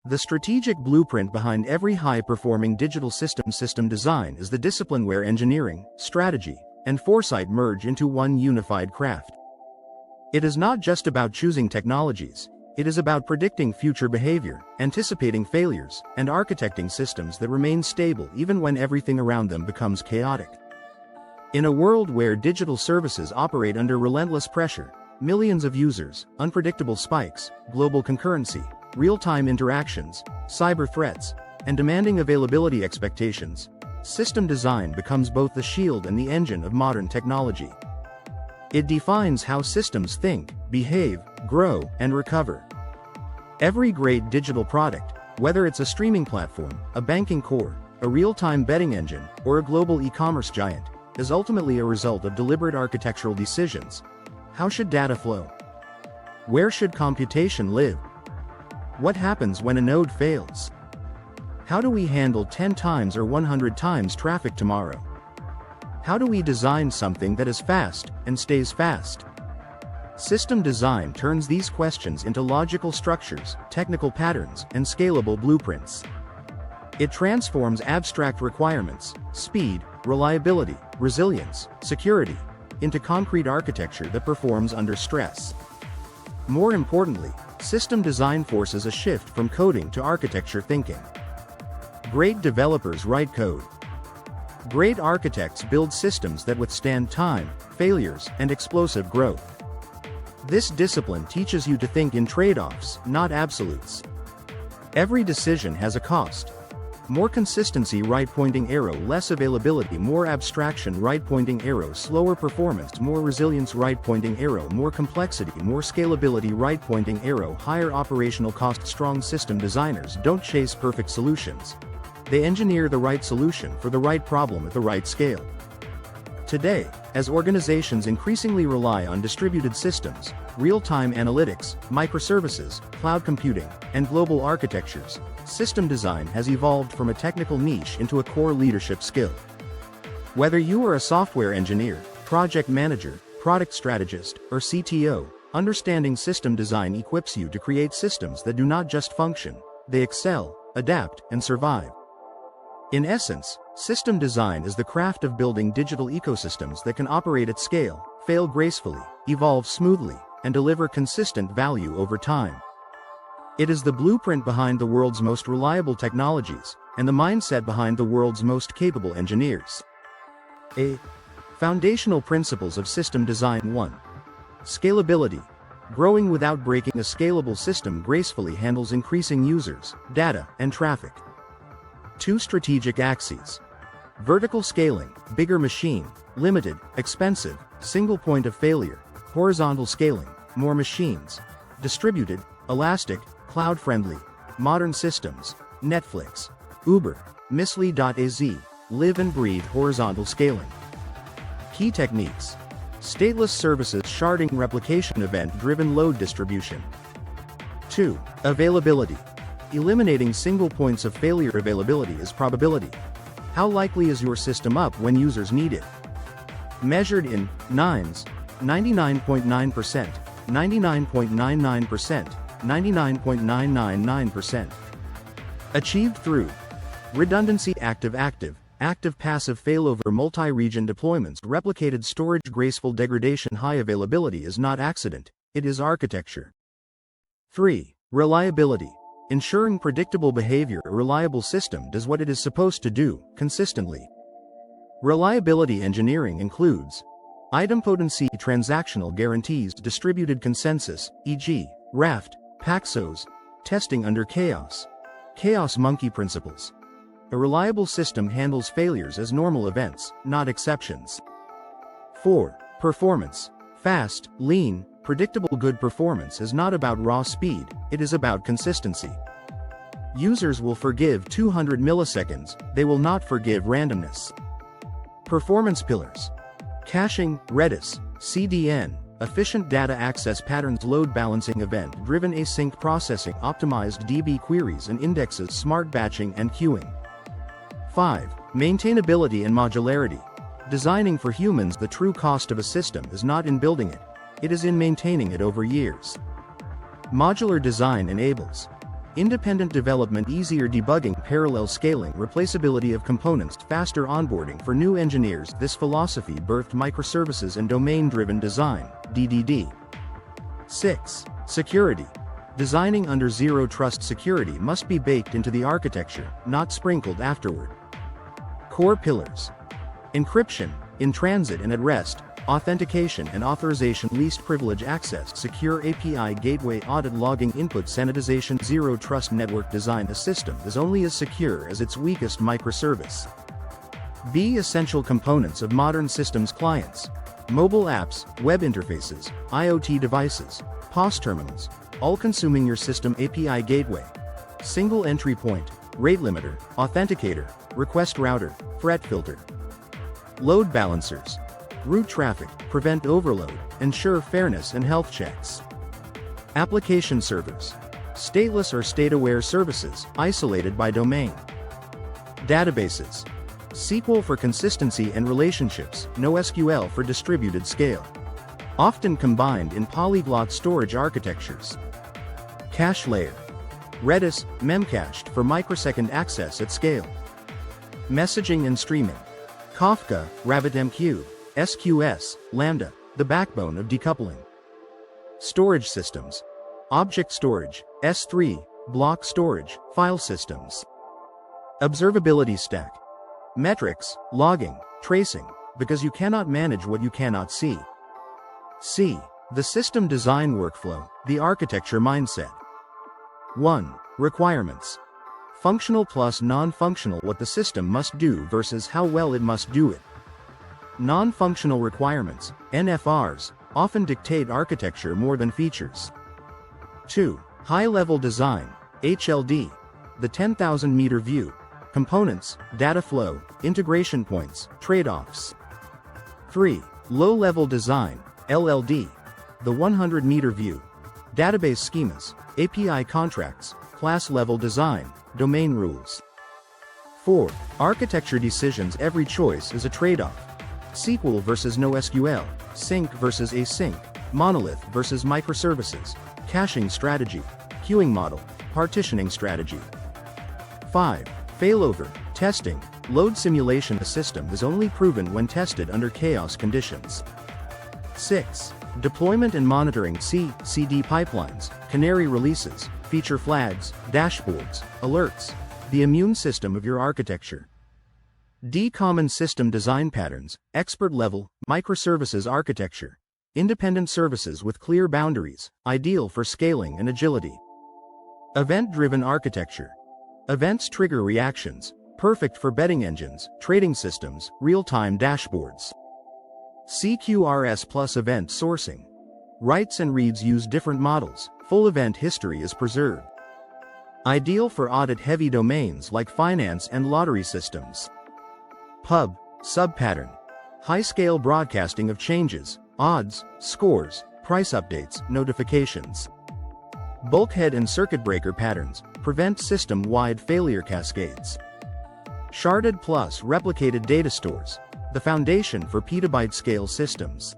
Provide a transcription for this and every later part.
The strategic blueprint behind every high-performing digital system design is the discipline where engineering, strategy, and foresight merge into one unified craft. It is not just about choosing technologies, it is about predicting future behavior, anticipating failures, and architecting systems that remain stable even when everything around them becomes chaotic. In a world where digital services operate under relentless pressure, millions of users, unpredictable spikes, global concurrency, real-time interactions, cyber threats, and demanding availability expectations, system design becomes both the shield and the engine of modern technology. It defines how systems think, behave, grow, and recover. Every great digital product, whether it's a streaming platform, a banking core, a real-time betting engine, or a global e-commerce giant, is ultimately a result of deliberate architectural decisions. How should data flow? Where should computation live? What happens when a node fails? How do we handle 10 times or 100 times traffic tomorrow? How do we design something that is fast and stays fast? System design turns these questions into logical structures, technical patterns, and scalable blueprints. It transforms abstract requirements, speed, reliability, resilience, security, into concrete architecture that performs under stress. More importantly, system design forces a shift from coding to architecture thinking. Great developers write code. Great architects build systems that withstand time, failures, and explosive growth. This discipline teaches you to think in trade-offs, not absolutes. Every decision has a cost. More consistency, right-pointing arrow; less availability, more abstraction, right-pointing arrow; slower performance, more resilience, right-pointing arrow; more complexity, more scalability, right-pointing arrow; higher operational cost. Strong system designers don't chase perfect solutions. They engineer the right solution for the right problem at the right scale. Today, as organizations increasingly rely on distributed systems, real-time analytics, microservices, cloud computing, and global architectures, system design has evolved from a technical niche into a core leadership skill. Whether you are a software engineer, project manager, product strategist, or CTO, understanding system design equips you to create systems that do not just function, they excel, adapt, and survive. In essence, system design is the craft of building digital ecosystems that can operate at scale, fail gracefully, evolve smoothly, and deliver consistent value over time. It is the blueprint behind the world's most reliable technologies, and the mindset behind the world's most capable engineers. Foundational principles of system design. 1. Scalability. Growing without breaking. A scalable system gracefully handles increasing users, data, and traffic. 2. Strategic axes. Vertical scaling, bigger machine, limited, expensive, single point of failure. Horizontal scaling, more machines. Distributed, elastic, cloud-friendly, modern systems. Netflix, Uber, Misly.az, live and breathe horizontal scaling. Key techniques. Stateless services, sharding, replication, event-driven load distribution. 2. Availability. Eliminating single points of failure. Availability is probability. How likely is your system up when users need it? Measured in nines, 99.9%, 99.99%, 99.999%. Achieved through redundancy, active-passive failover, multi-region deployments, replicated storage, graceful degradation. High availability is not accident, it is architecture. 3. Reliability. Ensuring predictable behavior. A reliable system does what it is supposed to do, consistently. Reliability engineering includes idempotency, transactional guarantees, distributed consensus, e.g., Raft, Paxos, testing under chaos monkey principles. A reliable system handles failures as normal events, not exceptions. 4. Performance. Fast, lean, predictable. Good performance is not about raw speed, it is about consistency. Users will forgive 200 milliseconds, they will not forgive randomness. Performance pillars. Caching, Redis, CDN, efficient data access patterns, load balancing, event-driven async processing, optimized DB queries and indexes, smart batching and queuing. 5. Maintainability and modularity. Designing for humans. The true cost of a system is not in building it, it is in maintaining it over years. Modular design enables Independent development, easier debugging, parallel scaling, replaceability of components, faster onboarding for new engineers. This philosophy birthed microservices and domain-driven design, DDD. 6. Security. Designing under zero-trust security must be baked into the architecture, not sprinkled afterward. Core pillars. Encryption, in transit and at rest, authentication and authorization, least privilege access, secure API gateway, audit logging, input sanitization, zero trust network design. A system is only as secure as its weakest microservice. B. Essential components of modern systems: clients, mobile apps, web interfaces, IoT devices, POS terminals, all consuming your system. API gateway, single entry point, rate limiter, authenticator, request router, threat filter. Load balancers, route traffic, prevent overload, ensure fairness and health checks. Application servers, stateless or state-aware services, isolated by domain. Databases, SQL for consistency and relationships, NoSQL for distributed scale. Often combined in polyglot storage architectures. Cache layer, Redis, memcached for microsecond access at scale. Messaging and streaming, Kafka, RabbitMQ, SQS, Lambda, the backbone of decoupling. Storage systems, object storage, S3, block storage, file systems. Observability stack, metrics, logging, tracing, because you cannot manage what you cannot see. C. The system design workflow, the architecture mindset. 1. Requirements. Functional plus non-functional, what the system must do versus how well it must do it. Non-functional requirements, NFRs, often dictate architecture more than features. 2. High-level design, HLD, the 10,000-meter view, components, data flow, integration points, trade-offs. 3. Low-level design, LLD, the 100-meter view, database schemas, API contracts, class-level design, domain rules. 4. Architecture decisions, every choice is a trade-off. SQL versus NoSQL, sync versus async, monolith versus microservices, caching strategy, queuing model, partitioning strategy. 5. Failover, testing, load simulation. A system is only proven when tested under chaos conditions. 6. Deployment and monitoring, CI/CD pipelines, canary releases, feature flags, dashboards, alerts, the immune system of your architecture. D. Common system design patterns, expert level, microservices architecture, independent services with clear boundaries, ideal for scaling and agility. Event-driven architecture. Events trigger reactions, perfect for betting engines, trading systems, real-time dashboards. CQRS plus event sourcing. Writes and reads use different models, full event history is preserved. Ideal for audit-heavy domains like finance and lottery systems. Pub, sub-pattern. High-scale broadcasting of changes, odds, scores, price updates, notifications. Bulkhead and circuit breaker patterns, prevent system-wide failure cascades. Sharded plus replicated data stores, the foundation for petabyte-scale systems.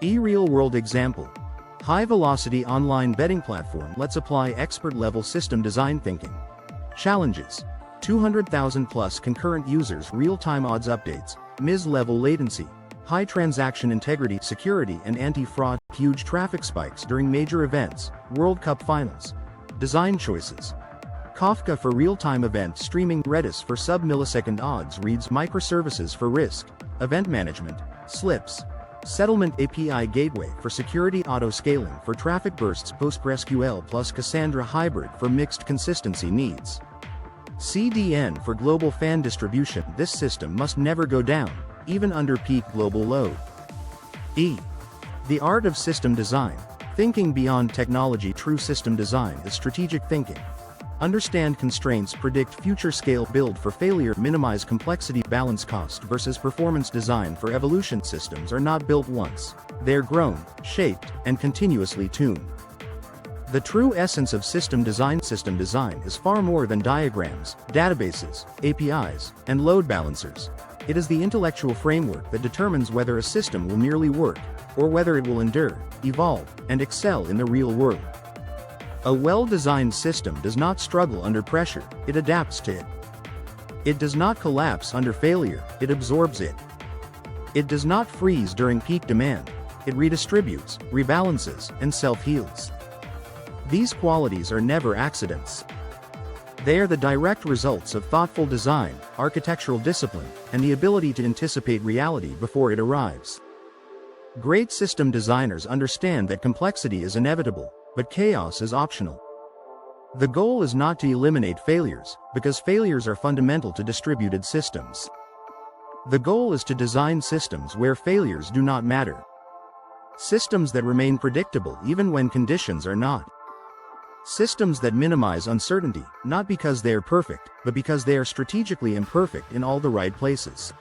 Real-world example. High-velocity online betting platform lets apply expert-level system design thinking. Challenges. 200,000 plus concurrent users, real-time odds updates, MIS-level latency, high transaction integrity, security and anti-fraud, huge traffic spikes during major events, World Cup finals. Design choices. Kafka for real-time event streaming, Redis for sub-millisecond odds reads, microservices for risk, event management, slips, settlement, API gateway for security, auto-scaling for traffic bursts, PostgreSQL plus Cassandra hybrid for mixed consistency needs. CDN for global fan distribution. This system must never go down, even under peak global load. E. The art of system design. Thinking beyond technology. True system design is strategic thinking. Understand constraints, predict future scale, build for failure, minimize complexity, balance cost versus performance. Design for evolution. Systems are not built once. They're grown, shaped, and continuously tuned. The true essence of system design is far more than diagrams, databases, APIs, and load balancers. It is the intellectual framework that determines whether a system will merely work, or whether it will endure, evolve, and excel in the real world. A well-designed system does not struggle under pressure, it adapts to it. It does not collapse under failure, it absorbs it. It does not freeze during peak demand, it redistributes, rebalances, and self-heals. These qualities are never accidents. They are the direct results of thoughtful design, architectural discipline, and the ability to anticipate reality before it arrives. Great system designers understand that complexity is inevitable, but chaos is optional. The goal is not to eliminate failures, because failures are fundamental to distributed systems. The goal is to design systems where failures do not matter. Systems that remain predictable even when conditions are not. Systems that minimize uncertainty, not because they are perfect, but because they are strategically imperfect in all the right places.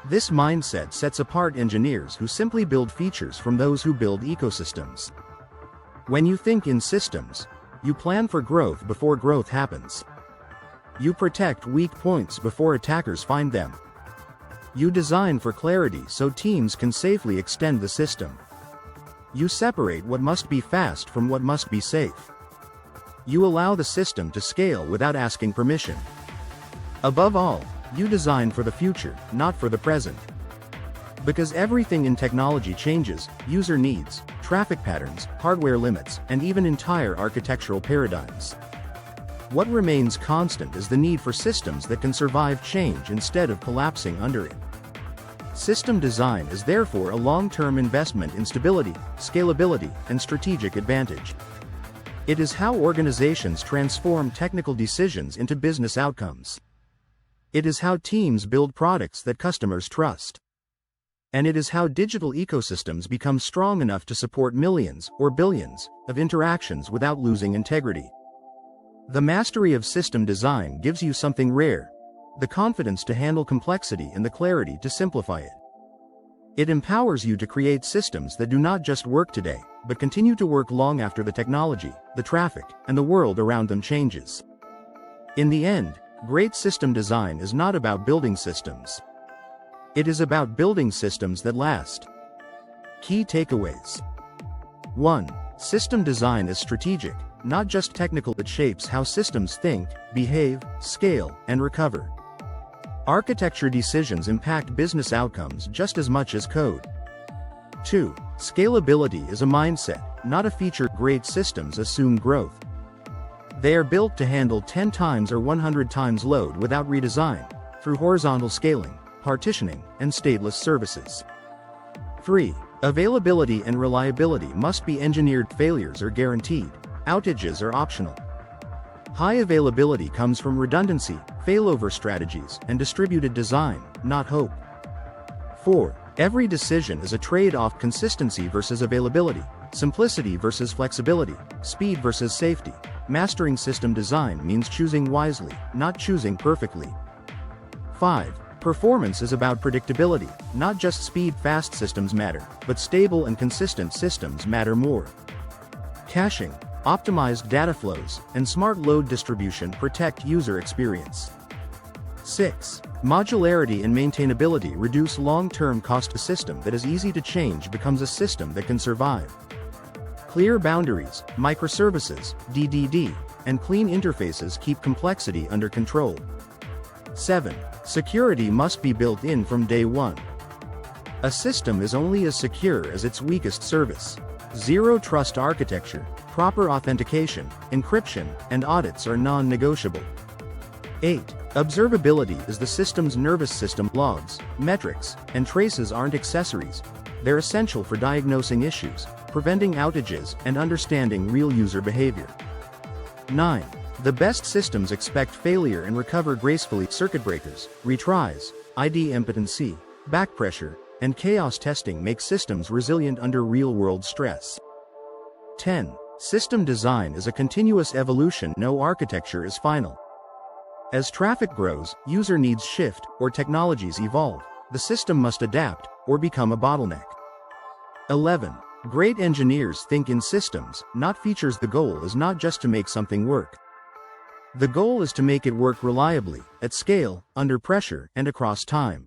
This mindset sets apart engineers who simply build features from those who build ecosystems. When you think in systems, you plan for growth before growth happens. You protect weak points before attackers find them. You design for clarity so teams can safely extend the system. You separate what must be fast from what must be safe. You allow the system to scale without asking permission. Above all, you design for the future, not for the present. Because everything in technology changes, user needs, traffic patterns, hardware limits, and even entire architectural paradigms. What remains constant is the need for systems that can survive change instead of collapsing under it. System design is therefore a long-term investment in stability, scalability, and strategic advantage. It is how organizations transform technical decisions into business outcomes. It is how teams build products that customers trust. And it is how digital ecosystems become strong enough to support millions, or billions, of interactions without losing integrity. The mastery of system design gives you something rare: the confidence to handle complexity and the clarity to simplify it. It empowers you to create systems that do not just work today, but continue to work long after the technology, the traffic, and the world around them changes. In the end, great system design is not about building systems. It is about building systems that last. Key takeaways. 1. System design is strategic, not just technical. It shapes how systems think, behave, scale, and recover. Architecture decisions impact business outcomes just as much as code. 2. Scalability is a mindset, not a feature. Great systems assume growth. They are built to handle 10 times or 100 times load without redesign, through horizontal scaling, partitioning, and stateless services. 3. Availability and reliability must be engineered. Failures are guaranteed, outages are optional. High availability comes from redundancy, failover strategies, and distributed design, not hope. 4. Every decision is a trade-off: consistency versus availability, simplicity versus flexibility, speed versus safety. Mastering system design means choosing wisely, not choosing perfectly. 5. Performance is about predictability, not just speed. Fast systems matter, but stable and consistent systems matter more. Caching, optimized data flows, and smart load distribution protect user experience. 6. Modularity and maintainability reduce long-term cost. A system that is easy to change becomes a system that can survive. Clear boundaries, microservices, DDD, and clean interfaces keep complexity under control. 7. Security must be built in from day one. A system is only as secure as its weakest service. Zero trust architecture, proper authentication, encryption, and audits are non-negotiable. 8. Observability is the system's nervous system. Logs, metrics, and traces aren't accessories. They're essential for diagnosing issues, preventing outages, and understanding real user behavior. 9. The best systems expect failure and recover gracefully. Circuit breakers, retries, ID impotency, backpressure, and chaos testing make systems resilient under real-world stress. 10. System design is a continuous evolution. No architecture is final. As traffic grows, user needs shift, or technologies evolve. The system must adapt, or become a bottleneck. 11. Great engineers think in systems, not features. The goal is not just to make something work. The goal is to make it work reliably, at scale, under pressure, and across time.